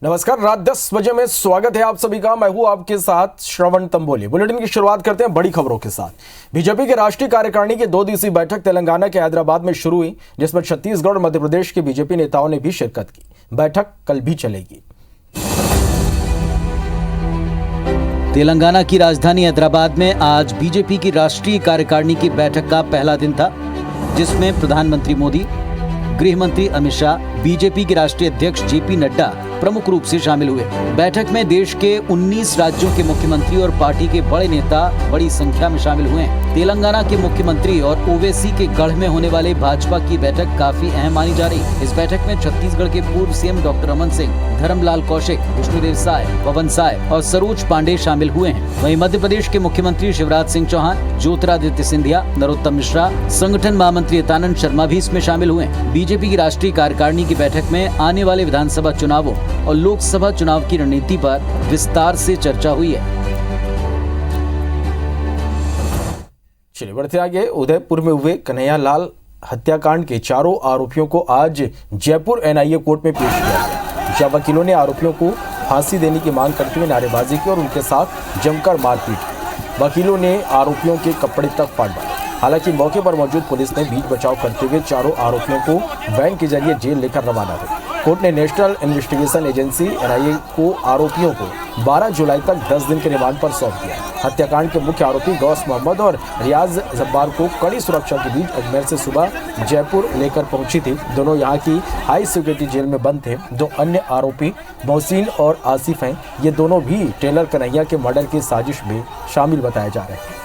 नमस्कार, रात 10 बजे में स्वागत है आप सभी का। मैं हूं आपके साथ श्रवण तंबोली। बुलेटिन की शुरुआत करते हैं बड़ी खबरों के साथ। बीजेपी की राष्ट्रीय कार्यकारिणी की 2 दिवसीय बैठक तेलंगाना के हैदराबाद में शुरू हुई, जिसमें छत्तीसगढ़ और मध्य प्रदेश के बीजेपी नेताओं ने भी शिरकत की। बैठक कल भी चलेगी। तेलंगाना की राजधानी हैदराबाद में आज बीजेपी की राष्ट्रीय कार्यकारिणी की बैठक का पहला दिन था, जिसमें प्रधानमंत्री मोदी, गृह मंत्री अमित शाह, बीजेपी के राष्ट्रीय अध्यक्ष जेपी नड्डा प्रमुख रूप से शामिल हुए। बैठक में देश के 19 राज्यों के मुख्यमंत्री और पार्टी के बड़े नेता बड़ी संख्या में शामिल हुए। तेलंगाना के मुख्यमंत्री और ओवैसी के गढ़ में होने वाले भाजपा की बैठक काफी अहम मानी जा रही। इस बैठक में छत्तीसगढ़ के पूर्व सीएम डॉक्टर रमन सिंह, धर्मलाल कौशिक, विष्णुदेव साय, पवन साय और सरोज पांडे शामिल हुए हैं। वहीं मध्य प्रदेश के मुख्यमंत्री शिवराज सिंह चौहान, ज्योतिरादित्य सिंधिया, नरोत्तम मिश्रा, संगठन महामंत्री अतानंद शर्मा भी इसमें शामिल हुए। बीजेपी की राष्ट्रीय कार्यकारिणी की बैठक में आने वाले विधानसभा चुनावों और लोकसभा चुनाव की रणनीति पर विस्तार से चर्चा हुई है। चलिए बढ़ते आगे। उदयपुर में हुए कन्हैयालाल हत्याकांड के चारों आरोपियों को आज जयपुर एनआईए कोर्ट में पेश किया गया। जब वकीलों ने आरोपियों को फांसी देने की मांग करते हुए नारेबाजी की और उनके साथ जमकर मारपीट की। वकीलों ने आरोपियों के कपड़े तक फाड़ डाले। हालांकि मौके पर मौजूद पुलिस ने बीच बचाव करते हुए चारों आरोपियों को वैन के जरिए जेल लेकर रवाना हुई। कोर्ट ने नेशनल इन्वेस्टिगेशन एजेंसी एनआईए को आरोपियों को 12 जुलाई तक 10 दिन के रिमांड पर सौंप दिया। हत्याकांड के मुख्य आरोपी गौस मोहम्मद और रियाज जब्बार को कड़ी सुरक्षा के बीच अजमेर से सुबह जयपुर लेकर पहुंची थी। दोनों यहां की हाई सिक्योरिटी जेल में बंद थे। 2 अन्य आरोपी मोहसिन और आसिफ हैं। ये दोनों भी टेलर कन्हैया के मर्डर की साजिश में शामिल बताए जा रहे हैं।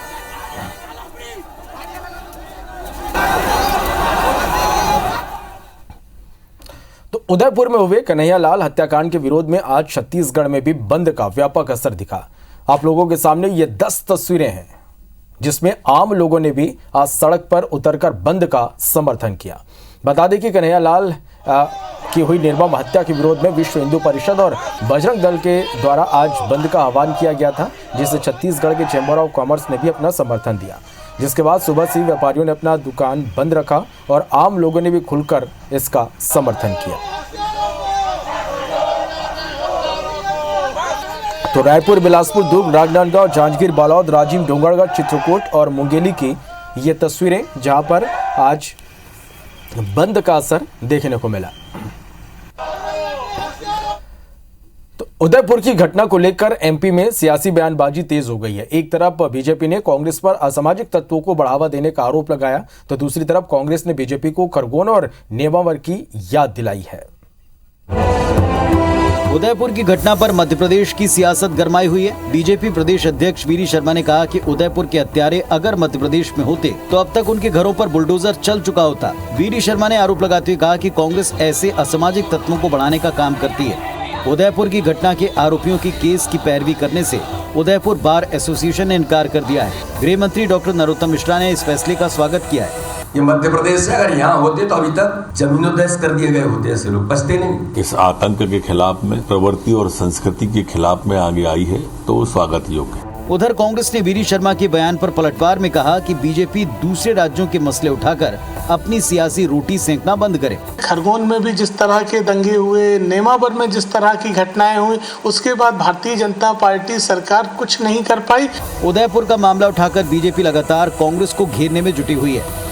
तो उदयपुर में हुए कन्हैयालाल हत्याकांड के विरोध में आज छत्तीसगढ़ में भी बंद का व्यापक असर दिखा। आप लोगों के सामने ये 10 तस्वीरें हैं, जिसमें आम लोगों ने भी आज सड़क पर उतरकर बंद का समर्थन किया। बता दें कि कन्हैयालाल की हुई निर्मम हत्या के विरोध में विश्व हिंदू परिषद और बजरंग दल के द्वारा आज बंद का आह्वान किया गया था, जिसे छत्तीसगढ़ के चैम्बर ऑफ कॉमर्स ने भी अपना समर्थन दिया। जिसके बाद सुबह से व्यापारियों ने अपना दुकान बंद रखा और आम लोगों ने भी खुलकर इसका समर्थन किया। तो रायपुर, बिलासपुर, दुर्ग, राजनांदगांव, जांजगीर, बालोद, राजिम, डोंगरगढ़, चित्रकूट और मुंगेली की ये तस्वीरें, जहां पर आज बंद का असर देखने को मिला। तो उदयपुर की घटना को लेकर एमपी में सियासी बयानबाजी तेज हो गई है। एक तरफ बीजेपी ने कांग्रेस पर असामाजिक तत्वों को बढ़ावा देने का आरोप लगाया, तो दूसरी तरफ कांग्रेस ने बीजेपी को खरगोन और नेमावर की याद दिलाई है। उदयपुर की घटना पर मध्य प्रदेश की सियासत गरमाई हुई है। बीजेपी प्रदेश अध्यक्ष वीरी शर्मा ने कहा कि उदयपुर के हत्यारे अगर मध्य प्रदेश में होते तो अब तक उनके घरों पर बुलडोजर चल चुका होता। वीरी शर्मा ने आरोप लगाते हुए कहा कि कांग्रेस ऐसे असामाजिक तत्वों को बढ़ाने का काम करती है। उदयपुर की घटना के आरोपियों की केस की पैरवी करने से उदयपुर बार एसोसिएशन ने इनकार कर दिया है। गृह मंत्री डॉक्टर नरोत्तम मिश्रा ने इस फैसले का स्वागत किया है। ये मध्य प्रदेश से अगर यहाँ होते तो अभी तक जमीनों-दस्त कर दिए गए होते, ऐसे लोग बचते नहीं। इस आतंक के खिलाफ में, प्रवृत्ति और संस्कृति के खिलाफ में आगे आई है, तो स्वागत योग्य है। उधर कांग्रेस ने वीरी शर्मा के बयान पर पलटवार में कहा कि बीजेपी दूसरे राज्यों के मसले उठाकर अपनी सियासी रोटी सेंकना बंद करे। खरगोन में भी जिस तरह के दंगे हुए, नेमावर में जिस तरह की घटनाएं हुई, उसके बाद भारतीय जनता पार्टी सरकार कुछ नहीं कर पाई। उदयपुर का मामला उठाकर बीजेपी लगातार कांग्रेस को घेरने में जुटी हुई है।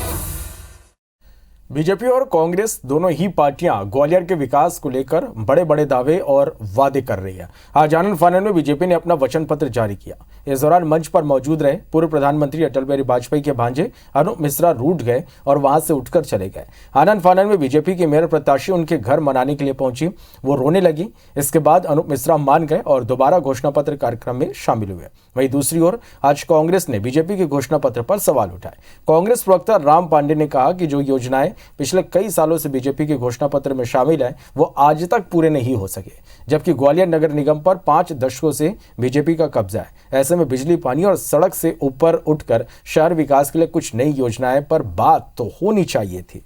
बीजेपी और कांग्रेस दोनों ही पार्टियां ग्वालियर के विकास को लेकर बड़े बड़े दावे और वादे कर रही है। आज आनंद फानन में बीजेपी ने अपना वचन पत्र जारी किया। इस दौरान मंच पर मौजूद रहे पूर्व प्रधानमंत्री अटल बिहारी वाजपेयी के भांजे अनूप मिश्रा रूठ गए और वहां से उठकर चले गए। आनंद फानन में बीजेपी की मेयर प्रत्याशी उनके घर मनाने के लिए पहुंची, वो रोने लगी। इसके बाद अनूप मिश्रा मान गए और दोबारा घोषणा पत्र कार्यक्रम में शामिल हुए। वहीं दूसरी ओर आज कांग्रेस ने बीजेपी के घोषणा पत्र पर सवाल उठाए। कांग्रेस प्रवक्ता राम पांडे ने कहा कि जो योजनाएं पिछले कई सालों से बीजेपी के घोषणा पत्र में शामिल है, वो आज तक पूरे नहीं हो सके, जबकि ग्वालियर नगर निगम पर 5 दशकों से बीजेपी का कब्जा है। ऐसे में बिजली, पानी और सड़क से ऊपर उठकर शहर विकास के लिए कुछ नई योजनाएं पर बात तो होनी चाहिए थी।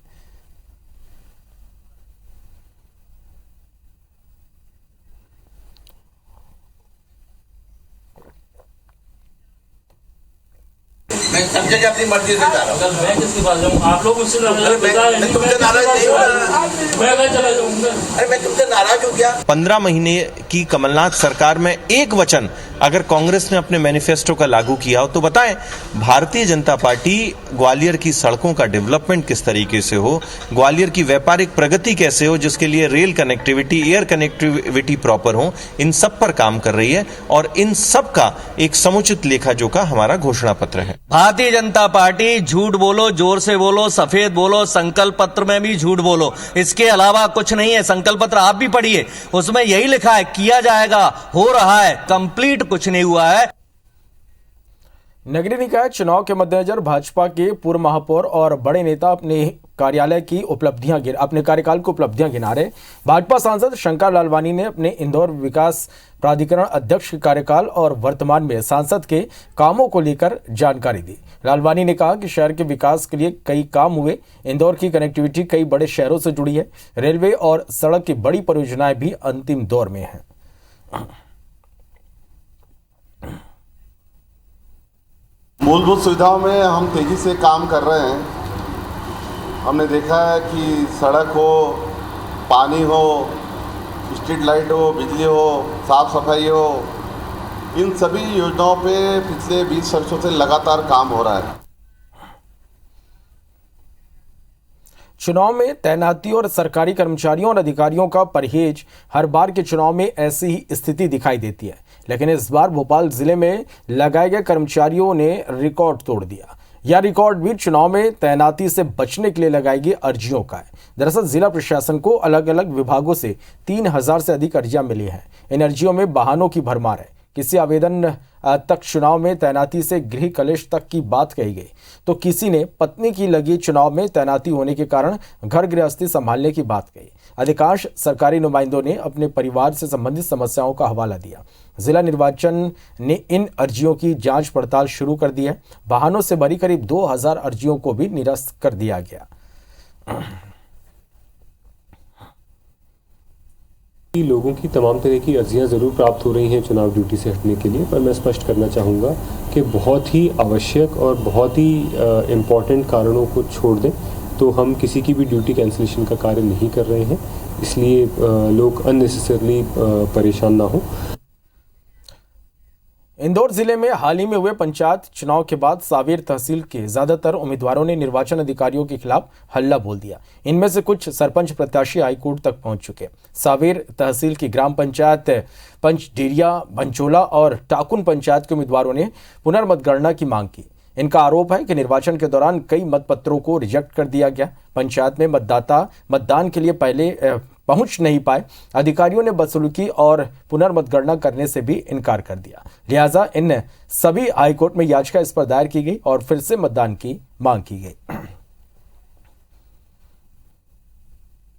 मैं सब जगह अपनी मर्जी से जा रहा हूँ। मैं किसके पास जाऊँ? आप लोग मुझसे मैं तुमसे नाराज नहीं हूँ। मैं चला जाऊँगा। अरे मैं तुमसे नाराज हूँ क्या? 15 महीने की कमलनाथ सरकार में एक वचन अगर कांग्रेस ने अपने मैनिफेस्टो का लागू किया हो तो बताएं, भारतीय जनता पार्टी ग्वालियर की सड़कों का डेवलपमेंट किस तरीके से हो, ग्वालियर की व्यापारिक प्रगति कैसे हो, जिसके लिए rail connectivity, air connectivity proper हो, इन सब पर काम कर रही है और इन सब का एक समुचित लेखा जोखा हमारा घोषणा पत्र है। भारतीय जनता पार्टी झूठ बोलो, जोर से बोलो, सफेद बोलो, संकल्प पत्र में भी झूठ बोलो, इसके अलावा कुछ नहीं है। संकल्प पत्र आप भी पढ़िए, उसमें यही लिखा है किया जाएगा, हो रहा है, कंप्लीट कुछ नहीं हुआ है। नगरीय निकाय चुनाव के मद्देनजर भाजपा के पूर्व महापौर और बड़े नेता अपने कार्यकाल की उपलब्धियां गिना रहे। भाजपा सांसद शंकर लालवानी ने अपने इंदौर विकास प्राधिकरण अध्यक्ष के कार्यकाल और वर्तमान में सांसद के कामों को लेकर जानकारी दी। लालवानी ने कहा कि शहर के विकास के लिए कई काम हुए। इंदौर की कनेक्टिविटी कई बड़े शहरों से जुड़ी है। रेलवे और सड़क की बड़ी परियोजनाएं भी अंतिम दौर में हैं। मूलभूत सुविधाओं में हम तेज़ी से काम कर रहे हैं। हमने देखा है कि सड़क हो, पानी हो, स्ट्रीट लाइट हो, बिजली हो, साफ सफाई हो, इन सभी योजनाओं पे पिछले 20 वर्षों से लगातार काम हो रहा है। चुनाव में तैनाती और सरकारी कर्मचारियों और अधिकारियों का परहेज हर बार के चुनाव में ऐसी ही स्थिति दिखाई देती है, लेकिन इस बार भोपाल जिले में लगाए गए कर्मचारियों ने रिकॉर्ड तोड़ दिया। यह रिकॉर्ड भी चुनाव में तैनाती से बचने के लिए लगाई गई अर्जियों का है। दरअसल जिला प्रशासन को अलग अलग विभागों से 3000 से अधिक अर्जियां मिली हैं। इन अर्जियों में वाहनों की भरमार है। किसी आवेदन तक चुनाव में तैनाती से गृह कलेश तक की बात कही गई, तो किसी ने पत्नी की लगी चुनाव में तैनाती होने के कारण घर गृहस्थी संभालने की बात कही। अधिकांश सरकारी नुमाइंदों ने अपने परिवार से संबंधित समस्याओं का हवाला दिया। जिला निर्वाचन ने इन अर्जियों की जांच पड़ताल शुरू कर दी है। वाहनों से भरी करीब 2000 अर्जियों को भी निरस्त कर दिया गया। लोगों की तमाम तरह की अर्जियां ज़रूर प्राप्त हो रही हैं चुनाव ड्यूटी से हटने के लिए, पर मैं स्पष्ट करना चाहूँगा कि बहुत ही आवश्यक और बहुत ही इम्पॉर्टेंट कारणों को छोड़ दें तो हम किसी की भी ड्यूटी कैंसिलेशन का कार्य नहीं कर रहे हैं, इसलिए लोग अननेसेसरली परेशान ना हो। इंदौर जिले में हाल ही में हुए पंचायत चुनाव के बाद सावेर तहसील के ज्यादातर उम्मीदवारों ने निर्वाचन अधिकारियों के खिलाफ हल्ला बोल दिया। इनमें से कुछ सरपंच प्रत्याशी हाईकोर्ट तक पहुंच चुके। सावेर तहसील की ग्राम पंचायत पंचडेरिया, भंचोला और टाकुन पंचायत के उम्मीदवारों ने पुनर्मतगणना की मांग की। इनका आरोप है कि निर्वाचन के दौरान कई मतपत्रों को रिजेक्ट कर दिया गया। पंचायत में मतदाता मतदान के लिए पहले पहुंच नहीं पाए। अधिकारियों ने बदसलूकी और पुनर्मतगणना करने से भी इनकार कर दिया। लिहाजा इन सभी हाईकोर्ट में याचिका इस पर दायर की गई और फिर से मतदान की मांग की गई।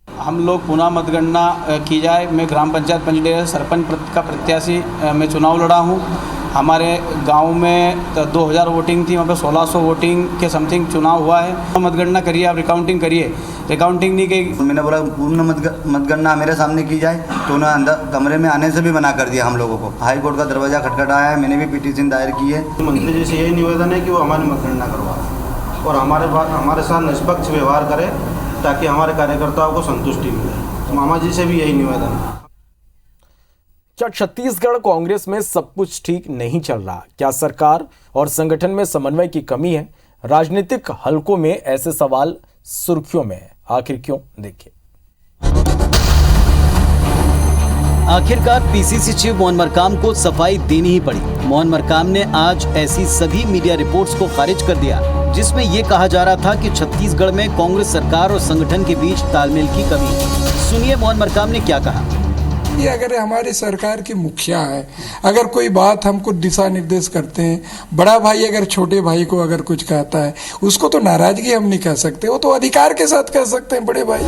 हम लोग पुनः मतगणना की जाए। मैं ग्राम पंचायत पंचडेरिया सरपंच का प्रत्याशी मैं चुनाव लड़ा हूं। हमारे गांव में 2000 वोटिंग थी, वहाँ पे 1600 वोटिंग के समथिंग चुनाव हुआ है। मतगणना करिए, आप रिकाउंटिंग करिए। रिकाउंटिंग नहीं की। मैंने बोला पूर्ण मतगणना मेरे सामने की जाए, तो उन्होंने अंदर कमरे में आने से भी मना कर दिया हम लोगों को। हाई कोर्ट का दरवाजा खटखटाया है, मैंने भी पिटीशन दायर की है। मंत्री जी से यही निवेदन है कि वो हमारी मतगणना करवाए और हमारे साथ निष्पक्ष व्यवहार करे ताकि हमारे कार्यकर्ताओं को संतुष्टि मिले। मामा जी से भी यही निवेदन है। क्या छत्तीसगढ़ कांग्रेस में सब कुछ ठीक नहीं चल रहा? क्या सरकार और संगठन में समन्वय की कमी है? राजनीतिक हलकों में ऐसे सवाल सुर्खियों में है। आखिर क्यों? देखिए। आखिरकार पीसीसी चीफ मोहन मरकाम को सफाई देनी ही पड़ी। मोहन मरकाम ने आज ऐसी सभी मीडिया रिपोर्ट्स को खारिज कर दिया जिसमें यह कहा जा रहा था कि छत्तीसगढ़ में कांग्रेस सरकार और संगठन के बीच तालमेल की कमी है। सुनिए मोहन मरकाम ने क्या कहा। ये अगर हमारी सरकार के मुखिया है, अगर कोई बात हमको दिशा निर्देश करते हैं, बड़ा भाई अगर छोटे भाई को अगर कुछ कहता है, उसको तो नाराजगी हम नहीं कह सकते, वो तो अधिकार के साथ कह सकते हैं बड़े भाई।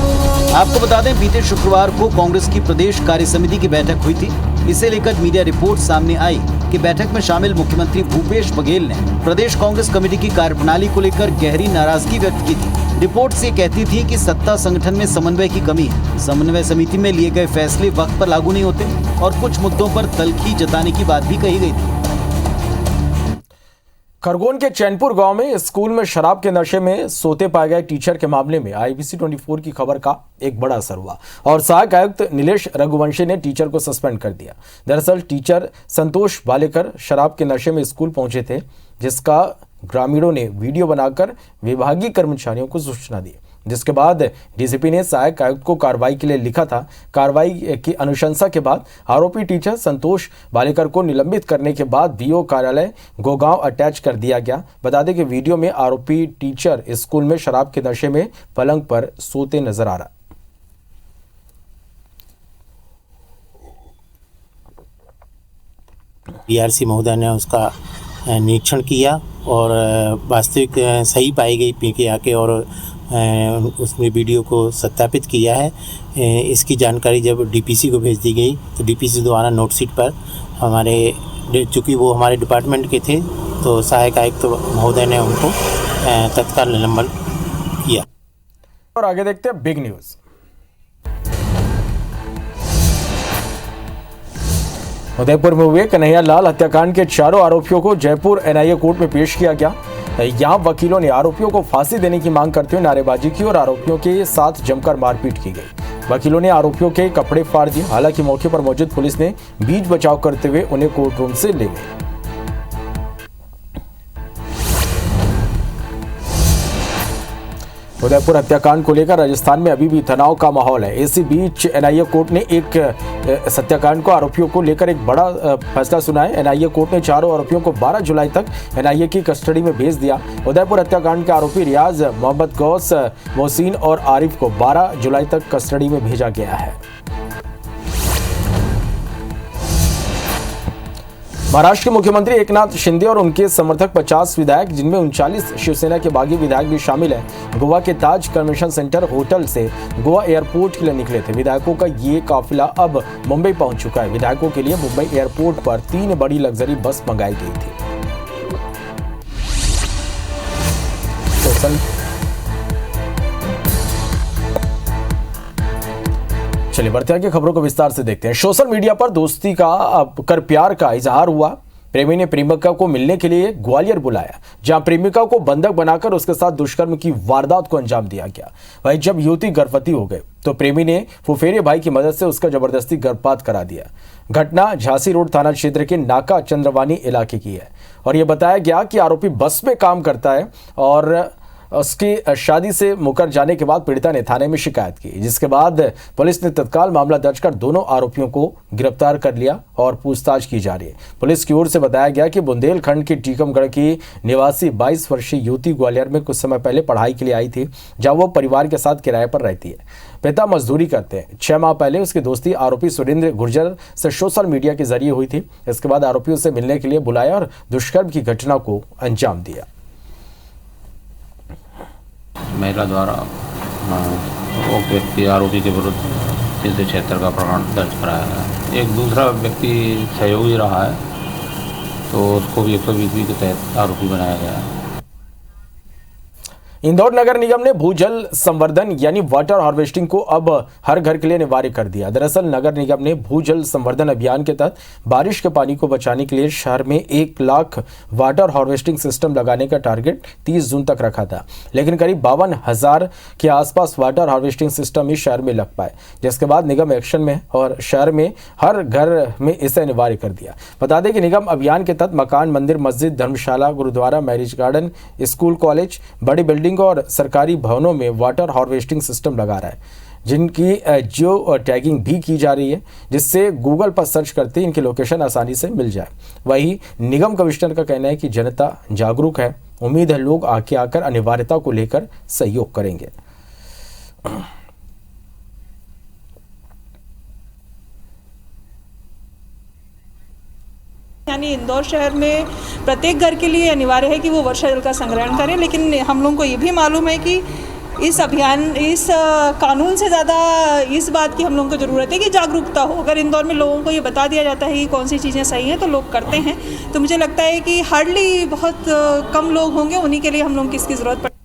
आपको बता दें बीते शुक्रवार को कांग्रेस की प्रदेश कार्य समिति की बैठक हुई थी। इसे लेकर मीडिया रिपोर्ट सामने आई कि बैठक में शामिल मुख्यमंत्री भूपेश बघेल ने प्रदेश कांग्रेस कमेटी की कार्यप्रणाली को लेकर गहरी नाराजगी व्यक्त की थी। रिपोर्ट से कहती थी कि सत्ता संगठन में समन्वय की कमी है। समन्वय समिति में लिए गए फैसले वक्त पर लागू नहीं होते और कुछ मुद्दों पर तल्खी जताने की बात भी कही गई थी। खरगोन के चैनपुर गांव में स्कूल में शराब के नशे में सोते पाए गए टीचर के मामले में IBC 24 की खबर का एक बड़ा असर हुआ और सहायक आयुक्त नीलेश रघुवंशी ने टीचर को सस्पेंड कर दिया। दरअसल टीचर संतोष बालेकर शराब के नशे में स्कूल पहुंचे थे, जिसका ग्रामीणों ने वीडियो बनाकर विभागीय कर्मचारियों को सूचना दी, जिसके बाद डीसीपी ने सहायक आयुक्त को कार्रवाई के लिए लिखा था। कार्रवाई की अनुशंसा के बाद आरोपी टीचर संतोष बालेकर को निलंबित करने के बाद बीओ कार्यालय गोगांव अटैच कर दिया गया। बता दें कि वीडियो में आरोपी टीचर स्कूल में शराब के नशे में पलंग पर सोते नजर आ रहा। DRC महोदय ने उसका निरीक्षण किया और वास्तविक सही पाई गई पी के आके और उसमें वीडियो को सत्यापित किया है। इसकी जानकारी जब DPC को भेज दी गई तो DPC द्वारा नोटशीट पर हमारे, चूँकि वो हमारे डिपार्टमेंट के थे, तो सहायक आयुक्त महोदय ने उनको तत्काल निलंबन किया। और आगे देखते हैं बिग न्यूज। उदयपुर में हुए कन्हैया लाल हत्याकांड के चारों आरोपियों को जयपुर NIA कोर्ट में पेश किया गया। यहां वकीलों ने आरोपियों को फांसी देने की मांग करते हुए नारेबाजी की और आरोपियों के साथ जमकर मारपीट की गई। वकीलों ने आरोपियों के कपड़े फाड़ दिए। हालांकि मौके पर मौजूद पुलिस ने बीच बचाव करते हुए उन्हें कोर्ट रूम से ले गई। उदयपुर हत्याकांड को लेकर राजस्थान में अभी भी तनाव का माहौल है। इसी बीच NIA कोर्ट ने एक हत्याकांड को आरोपियों को लेकर एक बड़ा फैसला सुना है। NIA कोर्ट ने चारों आरोपियों को 12 जुलाई तक NIA की कस्टडी में भेज दिया। उदयपुर हत्याकांड के आरोपी रियाज, मोहम्मद गौस, मोहसिन और आरिफ को 12 जुलाई तक कस्टडी में भेजा गया है। महाराष्ट्र के मुख्यमंत्री एकनाथ शिंदे और उनके समर्थक 50 विधायक, जिनमें 39 शिवसेना के बागी विधायक भी शामिल हैं, गोवा के ताज कन्वेंशन सेंटर होटल से गोवा एयरपोर्ट के लिए निकले थे। विधायकों का ये काफिला अब मुंबई पहुंच चुका है। विधायकों के लिए मुंबई एयरपोर्ट पर 3 बड़ी लग्जरी बस मंगाई गई थी। चलिए बढ़ते आगे खबरों को विस्तार से देखते हैं। सोशल मीडिया पर दोस्ती का कर प्यार का इजहार हुआ। प्रेमी ने प्रेमिका को मिलने के लिए ग्वालियर बुलाया, जहां प्रेमिका को बंधक बनाकर उसके साथ दुष्कर्म की वारदात को अंजाम दिया गया। वहीं जब युवती गर्भवती हो गई तो प्रेमी ने फुफेरे भाई की मदद से उसका जबरदस्ती गर्भपात करा दिया। घटना झांसी रोड थाना क्षेत्र के नाका चंद्रवानी इलाके की है और यह बताया गया कि आरोपी बस में काम करता है और उसकी शादी से मुकर जाने के बाद पीड़िता ने थाने में शिकायत की, जिसके बाद पुलिस ने तत्काल मामला दर्ज कर दोनों आरोपियों को गिरफ्तार कर लिया और पूछताछ की जा रही है। पुलिस की ओर से बताया गया कि बुंदेलखंड की टीकमगढ़ की निवासी 22 वर्षीय युवती ग्वालियर में कुछ समय पहले पढ़ाई के लिए आई थी, जहां वो परिवार के साथ किराए पर रहती है। पिता मजदूरी करते हैं। 6 माह पहले उसकी दोस्ती आरोपी सुरेंद्र गुर्जर से सोशल मीडिया के जरिए हुई थी। इसके बाद आरोपियों से मिलने के लिए बुलाया और दुष्कर्म की घटना को अंजाम दिया। महिला द्वारा वो व्यक्ति आरोपी के विरुद्ध 376 का प्रकरण दर्ज कराया गया। एक दूसरा व्यक्ति सहयोगी रहा है तो उसको भी 120 के तहत आरोपी बनाया गया है। इंदौर नगर निगम ने भूजल संवर्धन यानी वाटर हार्वेस्टिंग को अब हर घर के लिए अनिवार्य कर दिया। दरअसल नगर निगम ने भूजल संवर्धन अभियान के तहत बारिश के पानी को बचाने के लिए शहर में 1 लाख वाटर हार्वेस्टिंग सिस्टम लगाने का टारगेट 30 जून तक रखा था, लेकिन करीब 52,000 के आसपास वाटर हार्वेस्टिंग सिस्टम इस शहर में लग पाए, जिसके बाद निगम एक्शन में और शहर में हर घर में इसे अनिवार्य कर दिया। बता दें कि निगम अभियान के तहत मकान, मंदिर, मस्जिद, धर्मशाला, गुरुद्वारा, मैरिज गार्डन, स्कूल, कॉलेज, बड़ी बिल्डिंग और सरकारी भवनों में वाटर हार्वेस्टिंग सिस्टम लगा रहा है, जिनकी जियो टैगिंग भी की जा रही है, जिससे गूगल पर सर्च करते ही इनकी लोकेशन आसानी से मिल जाए। वहीं निगम कमिश्नर का कहना है कि जनता जागरूक है। उम्मीद है लोग आगे आकर अनिवार्यता को लेकर सहयोग करेंगे। यानी इंदौर शहर में प्रत्येक घर के लिए अनिवार्य है कि वो वर्षा जल का संग्रहण करें, लेकिन हम लोगों को ये भी मालूम है कि इस कानून से ज़्यादा इस बात की हम लोगों को ज़रूरत है कि जागरूकता हो। अगर इंदौर में लोगों को ये बता दिया जाता है कि कौन सी चीज़ें सही हैं तो लोग करते हैं, तो मुझे लगता है कि हार्डली बहुत कम लोग होंगे उन्हीं के लिए हम लोगों की इसकी ज़रूरत पड़ेगी।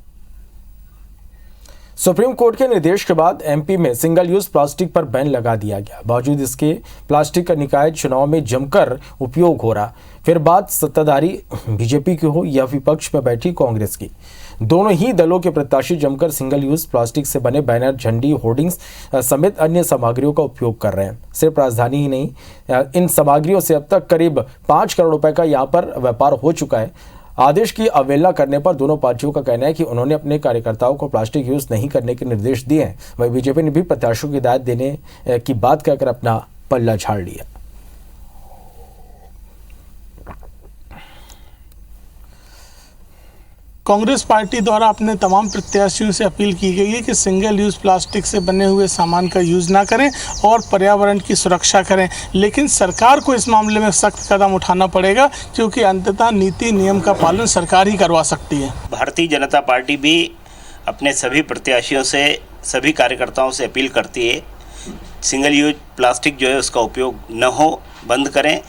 सुप्रीम कोर्ट के निर्देश के बाद एमपी में सिंगल यूज प्लास्टिक पर बैन लगा दिया गया। बावजूद इसके प्लास्टिक का निकाय चुनाव में जमकर उपयोग हो रहा। फिर बात सत्ताधारी बीजेपी की हो या विपक्ष में बैठी कांग्रेस की, दोनों ही दलों के प्रत्याशी जमकर सिंगल यूज प्लास्टिक से बने बैनर, झंडी, होर्डिंग्स समेत अन्य सामग्रियों का उपयोग कर रहे हैं। सिर्फ राजधानी ही नहीं, इन सामग्रियों से अब तक करीब 5 करोड़ रुपए का यहां पर व्यापार हो चुका है। आदेश की अवहेलना करने पर दोनों पार्टियों का कहना है कि उन्होंने अपने कार्यकर्ताओं को प्लास्टिक यूज नहीं करने के निर्देश दिए हैं। वहीं बीजेपी ने भी प्रत्याशियों की हिदायत देने की बात कहकर अपना पल्ला झाड़ लिया। कांग्रेस पार्टी द्वारा अपने तमाम प्रत्याशियों से अपील की गई है कि सिंगल यूज़ प्लास्टिक से बने हुए सामान का यूज़ ना करें और पर्यावरण की सुरक्षा करें। लेकिन सरकार को इस मामले में सख्त कदम उठाना पड़ेगा, क्योंकि अंततः नीति नियम का पालन सरकार ही करवा सकती है। भारतीय जनता पार्टी भी अपने सभी प्रत्याशियों से, सभी कार्यकर्ताओं से अपील करती है, सिंगल यूज प्लास्टिक जो है उसका उपयोग न हो, बंद करें।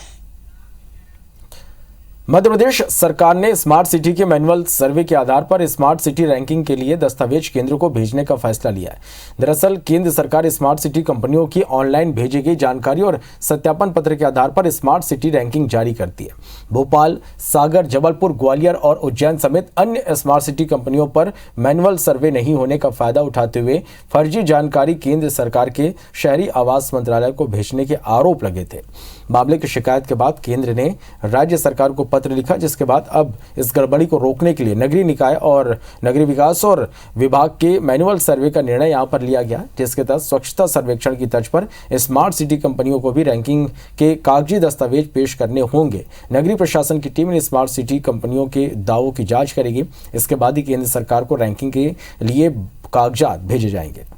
मध्य प्रदेश सरकार ने स्मार्ट सिटी के मैनुअल सर्वे के आधार पर स्मार्ट सिटी रैंकिंग के लिए दस्तावेज केंद्र को भेजने का फैसला लिया है। दरअसल केंद्र सरकार स्मार्ट सिटी कंपनियों की ऑनलाइन भेजी गई जानकारी और सत्यापन पत्र के आधार पर स्मार्ट सिटी रैंकिंग जारी करती है। भोपाल, सागर, जबलपुर, ग्वालियर और उज्जैन समेत अन्य स्मार्ट सिटी कंपनियों पर मैनुअल सर्वे नहीं होने का फायदा उठाते हुए फर्जी जानकारी केंद्र सरकार के शहरी आवास मंत्रालय को भेजने के आरोप लगे थे। मामले की शिकायत के बाद केंद्र ने राज्य सरकार को पत्र लिखा, जिसके बाद अब इस गड़बड़ी को रोकने के लिए नगरीय निकाय और नगरीय विकास और विभाग के मैनुअल सर्वे का निर्णय यहां पर लिया गया, जिसके तहत स्वच्छता सर्वेक्षण की तर्ज पर स्मार्ट सिटी कंपनियों को भी रैंकिंग के कागजी दस्तावेज पेश करने होंगे। नगरीय प्रशासन की टीम इन स्मार्ट सिटी कंपनियों के दावों की जांच करेगी। इसके बाद ही केंद्र सरकार को रैंकिंग के लिए कागजात भेजे जाएंगे।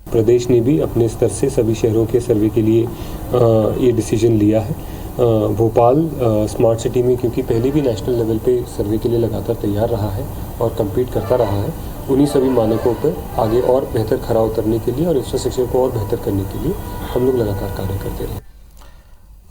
प्रदेश ने भी अपने स्तर से सभी शहरों के सर्वे के लिए ये डिसीजन लिया है। भोपाल स्मार्ट सिटी में क्योंकि पहले भी नेशनल लेवल पे सर्वे के लिए लगातार तैयार रहा है और कम्पीट करता रहा है, उन्हीं सभी मानकों पर आगे और बेहतर खरा उतरने के लिए और इंफ्रास्ट्रक्चर को और बेहतर करने के लिए हम लोग लगातार कार्य करते रहे।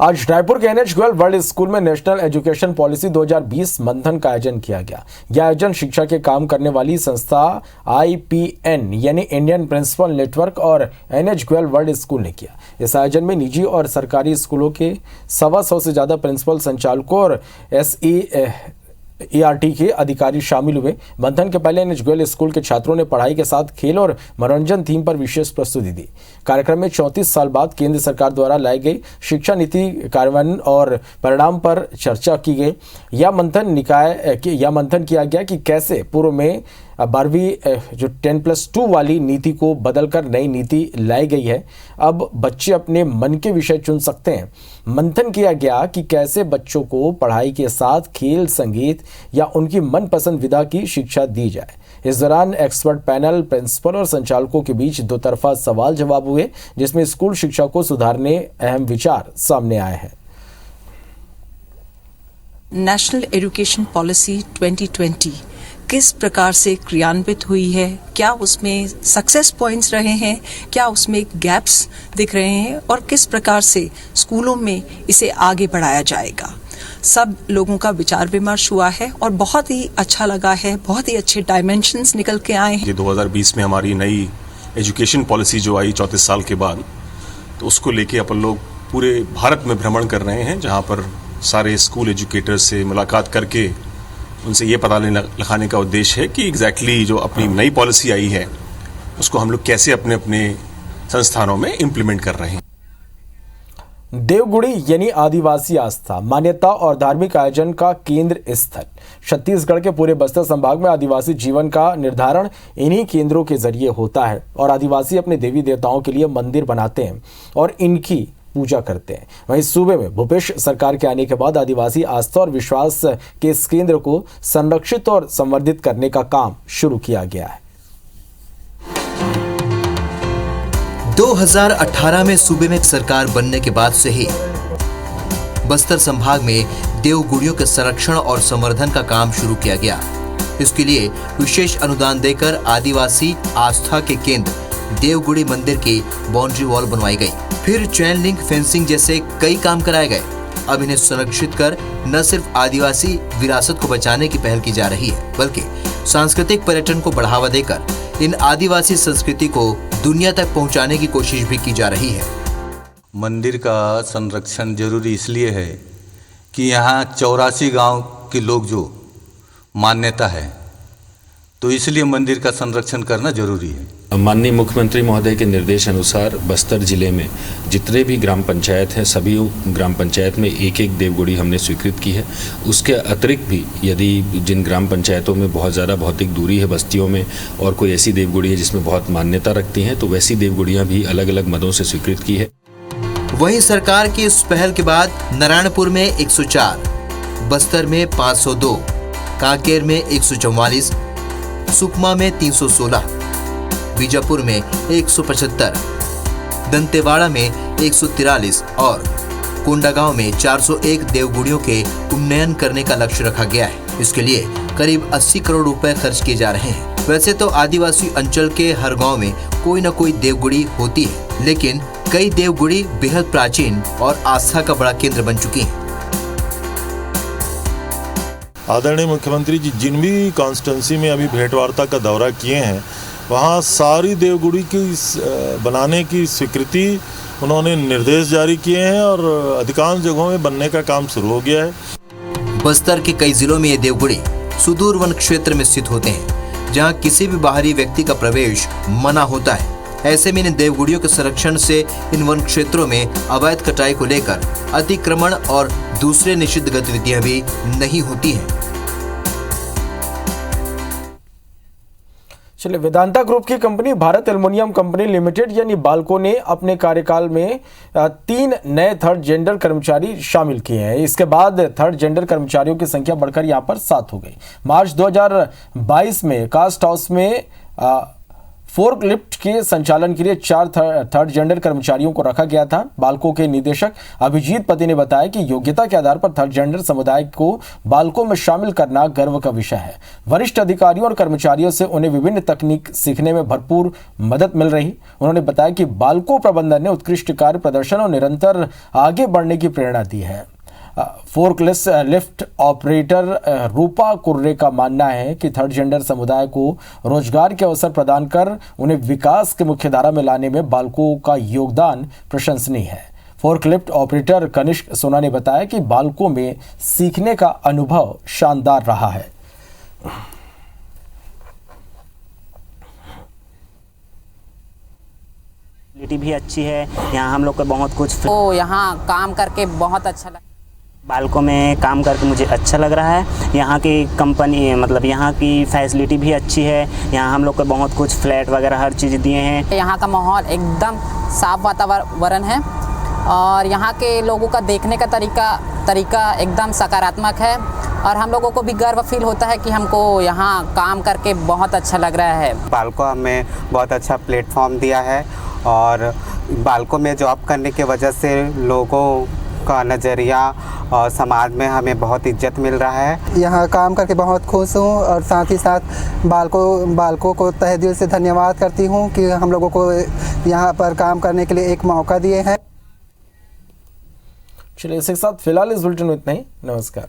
आज रायपुर के NH-12 वर्ल्ड स्कूल में नेशनल एजुकेशन पॉलिसी 2020 मंथन का आयोजन किया गया। यह आयोजन शिक्षा के काम करने वाली संस्था IPN यानी इंडियन प्रिंसिपल नेटवर्क और NH-12 वर्ल्ड स्कूल ने किया। इस आयोजन में निजी और सरकारी स्कूलों के 125 से ज्यादा प्रिंसिपल, संचालकों और SEART के अधिकारी शामिल हुए। मंथन के पहले NH-12 स्कूल के छात्रों ने पढ़ाई के साथ खेल और मनोरंजन थीम पर विशेष प्रस्तुति दी। कार्यक्रम में 34 साल बाद केंद्र सरकार द्वारा लाई गई शिक्षा नीति कार्यान्वयन और परिणाम पर चर्चा की गई। यह मंथन किया गया कि कैसे पूर्व में 12वीं जो 10+2 वाली नीति को बदलकर नई नीति लाई गई है। अब बच्चे अपने मन के विषय चुन सकते हैं। मंथन किया गया कि कैसे बच्चों को पढ़ाई के साथ खेल, संगीत या उनकी मनपसंद विधा की शिक्षा दी जाए। इस दौरान एक्सपर्ट पैनल, प्रिंसिपल और संचालकों के बीच दो तरफा सवाल जवाब हुए, जिसमें स्कूल शिक्षा को सुधारने अहम विचार सामने आए हैं। नेशनल एजुकेशन पॉलिसी 2020 किस प्रकार से क्रियान्वित हुई है, क्या उसमें सक्सेस पॉइंट्स रहे हैं, क्या उसमें गैप्स दिख रहे हैं और किस प्रकार से स्कूलों में इसे आगे बढ़ाया जाएगा, सब लोगों का विचार विमर्श हुआ है और बहुत ही अच्छा लगा है। बहुत ही अच्छे डायमेंशंस निकल के आए हैं। 2020 में हमारी नई एजुकेशन पॉलिसी जो आई 34 साल के बाद, तो उसको लेके अपन लोग पूरे भारत में भ्रमण कर रहे हैं, जहां पर सारे स्कूल एजुकेटर्स से मुलाकात करके उनसे ये पता लगाने का उद्देश्य है कि एग्जैक्टली जो अपनी नई पॉलिसी आई है उसको हम लोग कैसे अपने अपने संस्थानों में इम्प्लीमेंट कर रहे हैं। देवगुड़ी यानी आदिवासी आस्था, मान्यता और धार्मिक आयोजन का केंद्र स्थल। छत्तीसगढ़ के पूरे बस्तर संभाग में आदिवासी जीवन का निर्धारण इन्हीं केंद्रों के जरिए होता है और आदिवासी अपने देवी देवताओं के लिए मंदिर बनाते हैं और इनकी पूजा करते हैं। वहीं सूबे में भूपेश सरकार के आने के बाद आदिवासी आस्था और विश्वास के इस केंद्र को संरक्षित और संवर्धित करने का काम शुरू किया गया है। 2018 में सूबे में सरकार बनने के बाद से ही बस्तर संभाग में देवगुड़ियों के संरक्षण और संवर्धन का काम शुरू किया गया। इसके लिए विशेष अनुदान देकर आदिवासी आस्था के केंद्र देवगुड़ी मंदिर की बाउंड्री वॉल बनवाई गई। फिर चेन लिंक फेंसिंग जैसे कई काम कराए गए। अब इन्हें संरक्षित कर न सिर्फ आदिवासी विरासत को बचाने की पहल की जा रही है, बल्कि सांस्कृतिक पर्यटन को बढ़ावा देकर इन आदिवासी संस्कृति को दुनिया तक पहुंचाने की कोशिश भी की जा रही है। मंदिर का संरक्षण जरूरी इसलिए है कि यहाँ 84 गांव के लोग जो मान्यता है, तो इसलिए मंदिर का संरक्षण करना जरूरी है। माननीय मुख्यमंत्री महोदय के निर्देश अनुसार बस्तर जिले में जितने भी ग्राम पंचायत हैं, सभी ग्राम पंचायत में एक एक देवगुड़ी हमने स्वीकृत की है। उसके अतिरिक्त भी यदि जिन ग्राम पंचायतों में बहुत ज़्यादा भौतिक दूरी है बस्तियों में और कोई ऐसी देवगुड़ी है जिसमें बहुत मान्यता रखती हैं, तो वैसी देवगुड़ियाँ भी अलग अलग मदों से स्वीकृत की है। वहीं सरकार की इस पहल के बाद नारायणपुर में 104, बस्तर में 502, कांकेर में 144, सुकमा में 316, बीजापुर में 175, दंतेवाड़ा में 143 और कोंडागांव में 401 देवगुड़ियों के उन्नयन करने का लक्ष्य रखा गया है। इसके लिए करीब 80 करोड़ रुपए खर्च किए जा रहे हैं। वैसे तो आदिवासी अंचल के हर गांव में कोई न कोई देवगुड़ी होती है, लेकिन कई देवगुड़ी बेहद प्राचीन और आस्था का बड़ा केंद्र बन चुकी हैं। आदरणीय मुख्यमंत्री जी जिन भी कॉन्स्टिट्यूंसी में अभी भेंट वार्ता का दौरा किए हैं, वहाँ सारी देवगुड़ी की बनाने की स्वीकृति उन्होंने निर्देश जारी किए हैं और अधिकांश जगहों में बनने का काम शुरू हो गया है। बस्तर के कई जिलों में ये देवगुड़ी सुदूर वन क्षेत्र में स्थित होते हैं, जहाँ किसी भी बाहरी व्यक्ति का प्रवेश मना होता है। ऐसे में इन देवगुड़ियों के संरक्षण से इन वन क्षेत्रों में अवैध कटाई को लेकर अतिक्रमण और दूसरे निषिद्ध गतिविधियां भी नहीं होती हैं। चलिए, वेदांता ग्रुप की company Bharat aluminium company limited यानी बाल्को ने अपने कार्यकाल में 3 नए थर्ड जेंडर कर्मचारी शामिल किए हैं। इसके बाद थर्ड जेंडर कर्मचारियों की संख्या बढ़कर यहां पर 7 हो गई। मार्च 2022 में कास्ट हाउस में फोर्कलिफ्ट के संचालन के लिए 4 थर्ड जेंडर कर्मचारियों को रखा गया था। बाल्को के निदेशक अभिजीत पति ने बताया कि योग्यता के आधार पर थर्ड जेंडर समुदाय को बाल्को में शामिल करना गर्व का विषय है। वरिष्ठ अधिकारियों और कर्मचारियों से उन्हें विभिन्न तकनीक सीखने में भरपूर मदद मिल रही। उन्होंने बताया कि बाल्को प्रबंधन ने उत्कृष्ट कार्य प्रदर्शन और निरंतर आगे बढ़ने की प्रेरणा दी है। फोर्कलिफ्ट ऑपरेटर रूपा कुर्रे का मानना है कि थर्ड जेंडर समुदाय को रोजगार के अवसर प्रदान कर उन्हें विकास के मुख्यधारा में लाने में बाल्को का योगदान प्रशंसनीय है। फोर्कलिफ्ट ऑपरेटर कनिष्क सोना ने बताया कि बाल्को में सीखने का अनुभव शानदार रहा है। भी अच्छी है, यहाँ हम लोग को बहुत कुछ यहाँ काम करके बहुत अच्छा लगा। बाल्को में काम करके मुझे अच्छा लग रहा है। यहाँ की कंपनी मतलब यहाँ की फैसिलिटी भी अच्छी है। यहाँ हम लोग को बहुत कुछ फ्लैट वगैरह हर चीज़ दिए हैं। यहाँ का माहौल एकदम साफ वातावरण है और यहाँ के लोगों का देखने का तरीका एकदम सकारात्मक है और हम लोगों को भी गर्व फील होता है कि हमको यहाँ काम करके बहुत अच्छा लग रहा है। बाल्को हमें बहुत अच्छा प्लेटफॉर्म दिया है और बाल्को में जॉब करने की वजह से लोगों का नज़रिया और समाज में हमें बहुत इज्जत मिल रहा है। यहाँ काम करके बहुत खुश हूँ और साथ ही साथ बाल्को को तहे दिल से धन्यवाद करती हूँ कि हम लोगों को यहाँ पर काम करने के लिए एक मौका दिए हैं। चलिए, इसके साथ फिलहाल इस बुलेटिन में इतना ही। नमस्कार।